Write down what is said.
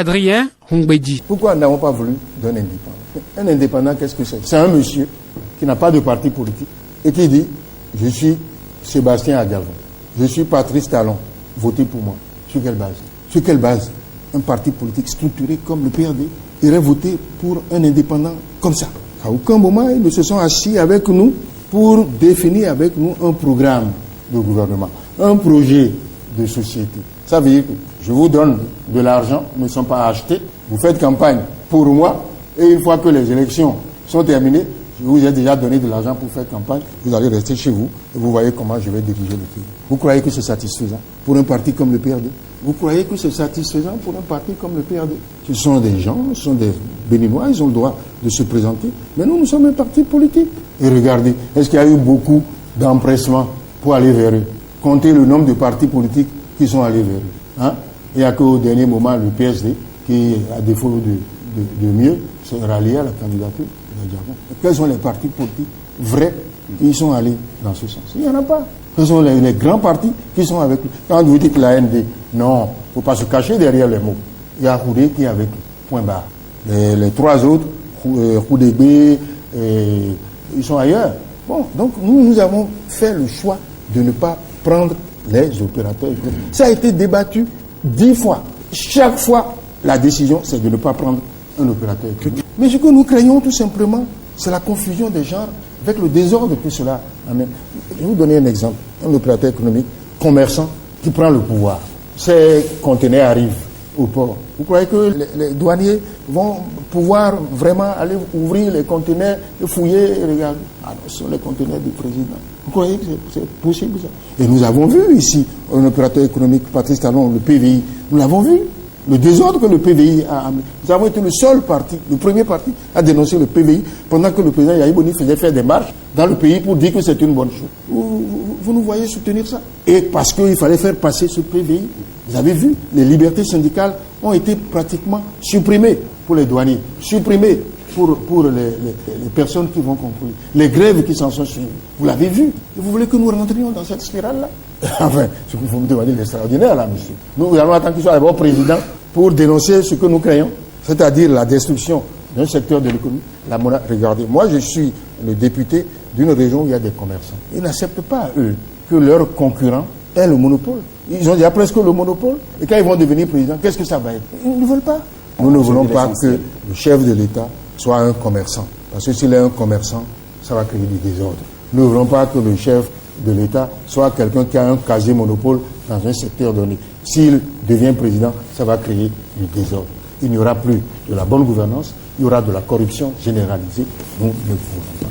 Adrien Hongbeji. Pourquoi nous n'avons pas voulu d'un indépendant? Un indépendant, qu'est-ce que c'est? C'est un monsieur qui n'a pas de parti politique et qui dit « Je suis Sébastien Agavon, je suis Patrice Talon, votez pour moi ». Sur quelle base? Sur quelle base un parti politique structuré comme le PRD irait voter pour un indépendant comme ça? À aucun moment, ils ne se sont assis avec nous pour définir avec nous un programme de gouvernement, un projet de société. Ça veut dire que je vous donne de l'argent, ne sont pas achetés, vous faites campagne pour moi, et une fois que les élections sont terminées, je vous ai déjà donné de l'argent pour faire campagne, vous allez rester chez vous, et vous voyez comment je vais diriger le pays. Vous croyez que c'est satisfaisant pour un parti comme le PRD? Vous croyez que c'est satisfaisant pour un parti comme le PRD? Ce sont des gens, ce sont des Béninois, ils ont le droit de se présenter, mais nous sommes un parti politique. Et regardez, est-ce qu'il y a eu beaucoup d'empressement pour aller vers eux? Comptez le nombre de partis politiques qui sont allés vers eux. Hein? Il n'y a qu'au dernier moment le PSD qui, à défaut de mieux, s'est rallié à la candidature de Diabon. Quels sont les partis politiques vrais qui sont allés dans ce sens? Il n'y en a pas. Quels sont les grands partis qui sont avec lui? Quand vous dites la ND, non, il ne faut pas se cacher derrière les mots. Il y a Houdé qui est avec lui. Point barre. Les trois autres, Houdébé, ils sont ailleurs. Bon, donc nous avons fait le choix de ne pas prendre les opérateurs économiques. Ça a été débattu 10 fois. Chaque fois, la décision, c'est de ne pas prendre un opérateur économique. Mais ce que nous craignons tout simplement, c'est la confusion des genres avec le désordre que cela amène. Je vais vous donner un exemple. Un opérateur économique, commerçant, qui prend le pouvoir. Ces conteneurs arrivent au port. Vous croyez que les douaniers vont pouvoir vraiment aller ouvrir les conteneurs et fouiller et regarder? Ah non, ce sont les conteneurs du président. Vous croyez que c'est possible ça? Et nous avons vu ici un opérateur économique, Patrice Talon, le PVI, nous l'avons vu. Le désordre que le PVI a amené. Nous avons été le seul parti, le premier parti à dénoncer le PVI pendant que le président Yahi Boni faisait faire des marches dans le pays pour dire que c'est une bonne chose. Vous nous voyez soutenir ça? Et parce qu'il fallait faire passer ce PVI, vous avez vu, les libertés syndicales ont été pratiquement supprimées pour les douaniers, supprimées pour les personnes qui vont conclure. Les grèves qui s'en sont suivies. Vous l'avez vu. Et vous voulez que nous rentrions dans cette spirale-là? Enfin, ce qu'il faut me demander l'extraordinaire là, monsieur. Nous allons attendre qu'il soit d'abord président pour dénoncer ce que nous craignons, c'est-à-dire la destruction d'un secteur de l'économie. Regardez, moi je suis le député d'une région où il y a des commerçants. Ils n'acceptent pas, eux, que leurs concurrents aient le monopole. Ils ont déjà presque le monopole. Et quand ils vont devenir président, qu'est-ce que ça va être? Ils ne veulent pas. Nous ne voulons pas que le chef de l'État soit un commerçant. Parce que s'il est un commerçant, ça va créer du désordre. Nous ne voulons pas que le chef de l'État soit quelqu'un qui a un quasi-monopole dans un secteur donné. S'il devient président, ça va créer du désordre. Il n'y aura plus de la bonne gouvernance, il y aura de la corruption généralisée. Nous ne voulons pas.